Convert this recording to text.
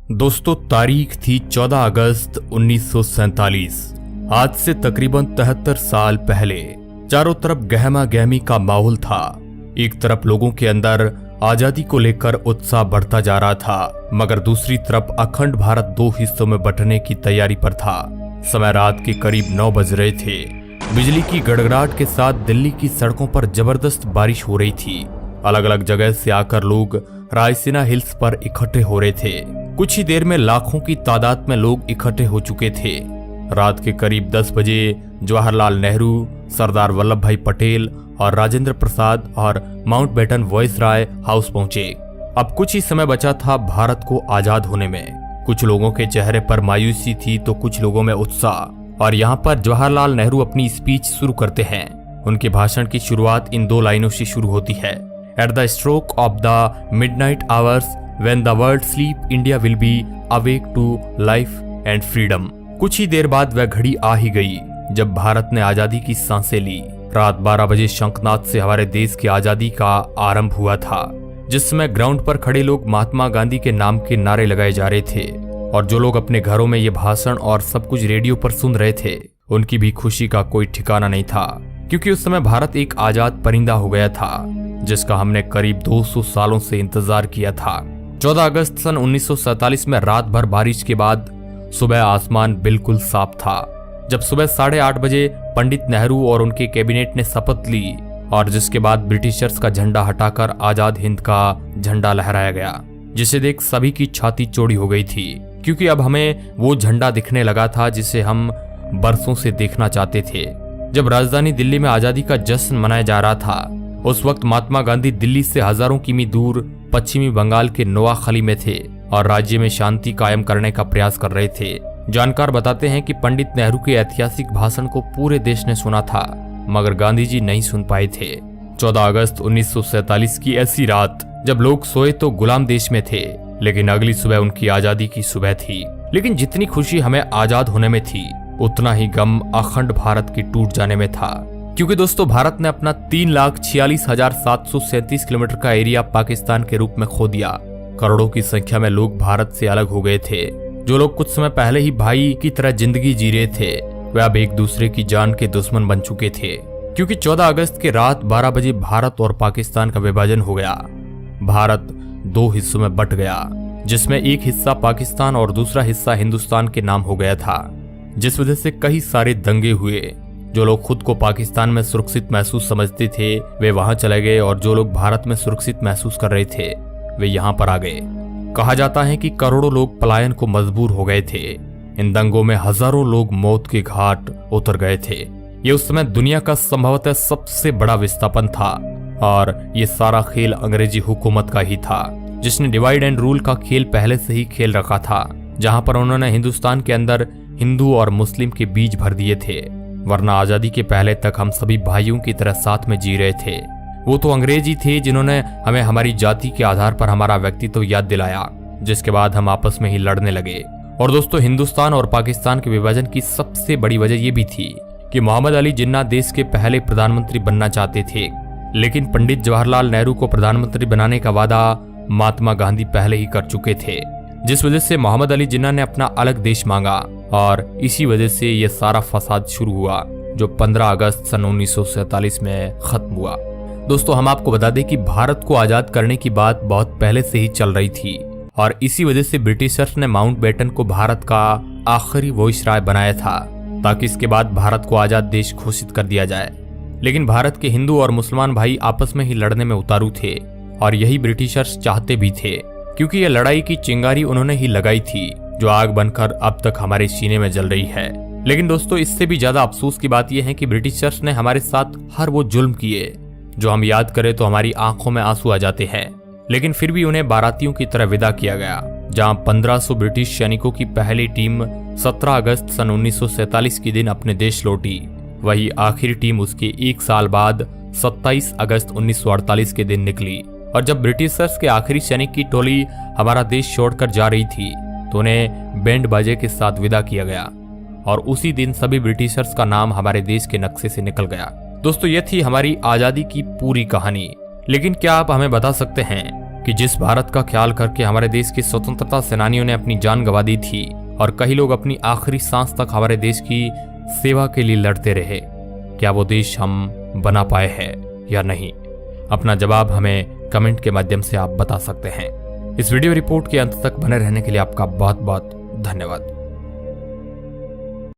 दोस्तों, तारीख थी 14 अगस्त 1947। आज से तकरीबन 73 साल पहले चारों तरफ गहमा गहमी का माहौल था। एक तरफ लोगों के अंदर आजादी को लेकर उत्साह बढ़ता जा रहा था, मगर दूसरी तरफ अखंड भारत दो हिस्सों में बंटने की तैयारी पर था। समय रात के करीब 9 बज रहे थे। बिजली की गड़गड़ाहट के साथ दिल्ली की सड़कों पर जबरदस्त बारिश हो रही थी। अलग अलग जगह से आकर लोग रायसीना हिल्स पर इकट्ठे हो रहे थे। कुछ ही देर में लाखों की तादाद में लोग इकट्ठे हो चुके थे। रात के करीब 10 बजे जवाहरलाल नेहरू, सरदार वल्लभ भाई पटेल और राजेंद्र प्रसाद और माउंटबेटन वॉइसराय हाउस पहुंचे। अब कुछ ही समय बचा था भारत को आजाद होने में। कुछ लोगों के चेहरे पर मायूसी थी तो कुछ लोगों में उत्साह। और यहाँ पर जवाहरलाल नेहरू अपनी स्पीच शुरू करते हैं। उनके भाषण की शुरुआत इन 2 लाइनों से शुरू होती है। At the stroke of the midnight hours when the world sleep, India will be awake to life and freedom. कुछ ही देर बाद वह घड़ी आ ही गई जब भारत ने आजादी की सांसें ली। रात 12 बजे शंखनाद से हमारे देश की आजादी का आरंभ हुआ था, जिस समय ग्राउंड पर खड़े लोग महात्मा गांधी के नाम के नारे लगाए जा रहे थे। और जो लोग अपने घरों में ये भाषण और सब कुछ रेडियो पर सुन रहे थे, उनकी भी खुशी का कोई ठिकाना नहीं था, क्योंकि उस समय भारत एक आजाद परिंदा हो गया था, जिसका हमने करीब 200 सालों से इंतजार किया था। 14 अगस्त सन 1947 में रात भर बारिश के बाद सुबह आसमान बिल्कुल साफ था। जब सुबह 8:30 बजे पंडित नेहरू और उनके कैबिनेट ने शपथ ली, और जिसके बाद ब्रिटिशर्स का झंडा हटाकर आजाद हिंद का झंडा लहराया गया, जिसे देख सभी की छाती चौड़ी हो गई थी, क्योंकि अब हमें वो झंडा दिखने लगा था जिसे हम बरसों से देखना चाहते थे। जब राजधानी दिल्ली में आजादी का जश्न मनाया जा रहा था, उस वक्त महात्मा गांधी दिल्ली से हजारों किमी दूर पश्चिमी बंगाल के नोआखली में थे और राज्य में शांति कायम करने का प्रयास कर रहे थे। जानकार बताते हैं कि पंडित नेहरू के ऐतिहासिक भाषण को पूरे देश ने सुना था, मगर गांधी जी नहीं सुन पाए थे। 14 अगस्त 1947 की ऐसी रात जब लोग सोए तो गुलाम देश में थे, लेकिन अगली सुबह उनकी आजादी की सुबह थी। लेकिन जितनी खुशी हमें आजाद होने में थी, उतना ही गम अखंड भारत की टूट जाने में था, क्योंकि दोस्तों भारत ने अपना 3,46,737 किलोमीटर का एरिया पाकिस्तान के रूप में खो दिया। करोड़ों की संख्या में लोग भारत से अलग हो गए थे। जो लोग कुछ समय पहले ही भाई की तरह जिंदगी जी रहे थे, वे अब एक दूसरे की जान के दुश्मन बन चुके थे, क्योंकि 14 अगस्त के रात 12 बजे भारत और पाकिस्तान का विभाजन हो गया। भारत 2 हिस्सों में बंट गया, जिसमें एक हिस्सा पाकिस्तान और दूसरा हिस्सा हिंदुस्तान के नाम हो गया था, जिस वजह से कई सारे दंगे हुए। जो लोग खुद को पाकिस्तान में सुरक्षित महसूस समझते थे, वे वहां चले गए, और जो लोग भारत में सुरक्षित महसूस कर रहे थे, वे यहां पर आ गए। कहा जाता है कि करोड़ों लोग पलायन को मजबूर हो गए थे। इन दंगों में हजारों लोग मौत के घाट उतर गए थे। ये उस समय दुनिया का संभवतः सबसे बड़ा विस्थापन था, और ये सारा खेल अंग्रेजी हुकूमत का ही था, जिसने डिवाइड एंड रूल का खेल पहले से ही खेल रखा था, जहां पर उन्होंने हिंदुस्तान के अंदर हिंदू और मुस्लिम के बीज भर दिए थे। वरना आजादी के पहले तक हम सभी भाइयों की तरह साथ में जी रहे थे। वो तो अंग्रेज ही थे जिन्होंने हमें हमारी जाति के आधार पर हमारा व्यक्तित्व याद दिलाया, जिसके बाद हम आपस में ही लड़ने लगे। और दोस्तों, हिंदुस्तान और पाकिस्तान के विभाजन की सबसे बड़ी वजह ये भी थी कि मोहम्मद अली जिन्ना देश के पहले प्रधानमंत्री बनना चाहते थे, लेकिन पंडित जवाहरलाल नेहरू को प्रधानमंत्री बनाने का वादा महात्मा गांधी पहले ही कर चुके थे, जिस वजह से मोहम्मद अली जिन्ना ने अपना अलग देश मांगा, और इसी वजह से यह सारा फसाद शुरू हुआ, जो 15 अगस्त सन 1947 में खत्म हुआ। दोस्तों, हम आपको बता दें कि भारत को आजाद करने की बात बहुत पहले से ही चल रही थी, और इसी वजह से ब्रिटिशर्स ने माउंटबेटन को भारत का आखिरी वॉइसराय बनाया था, ताकि इसके बाद भारत को आजाद देश घोषित कर दिया जाए। लेकिन भारत के हिंदू और मुसलमान भाई आपस में ही लड़ने में उतारू थे, और यही ब्रिटिशर्स चाहते भी थे, क्योंकि यह लड़ाई की चिंगारी उन्होंने ही लगाई थी, जो आग बनकर अब तक हमारे सीने में जल रही है। लेकिन दोस्तों, इससे भी ज्यादा अफसोस की बात यह है कि ब्रिटिशर्स ने हमारे साथ हर वो जुल्म किए जो हम याद करें तो हमारी आंखों में आंसू आ जाते हैं। लेकिन फिर भी उन्हें बारातियों की तरह विदा किया गया। जहां 1500 ब्रिटिश सैनिकों की पहली टीम 17 अगस्त सन 1947 के दिन अपने देश लौटी, वही आखिरी टीम उसके 1 साल बाद 27 अगस्त 1948 के दिन निकली। और जब ब्रिटिशर्स के आखिरी सैनिक की टोली हमारा देश छोड़कर जा रही थी, तो उन्हें बैंड बाजे के साथ विदा किया गया, और उसी दिन सभी ब्रिटिशर्स का नाम हमारे देश के नक्शे से निकल गया। दोस्तों, ये थी हमारी आजादी की पूरी कहानी। लेकिन क्या आप हमें बता सकते हैं कि जिस भारत का ख्याल करके हमारे देश के स्वतंत्रता सेनानियों ने अपनी जान गंवा दी थी और कई लोग अपनी आखिरी सांस तक हमारे देश की सेवा के लिए लड़ते रहे, क्या वो देश हम बना पाए हैं या नहीं? अपना जवाब हमें कमेंट के माध्यम से आप बता सकते हैं। इस वीडियो रिपोर्ट के अंत तक बने रहने के लिए आपका बहुत बहुत धन्यवाद।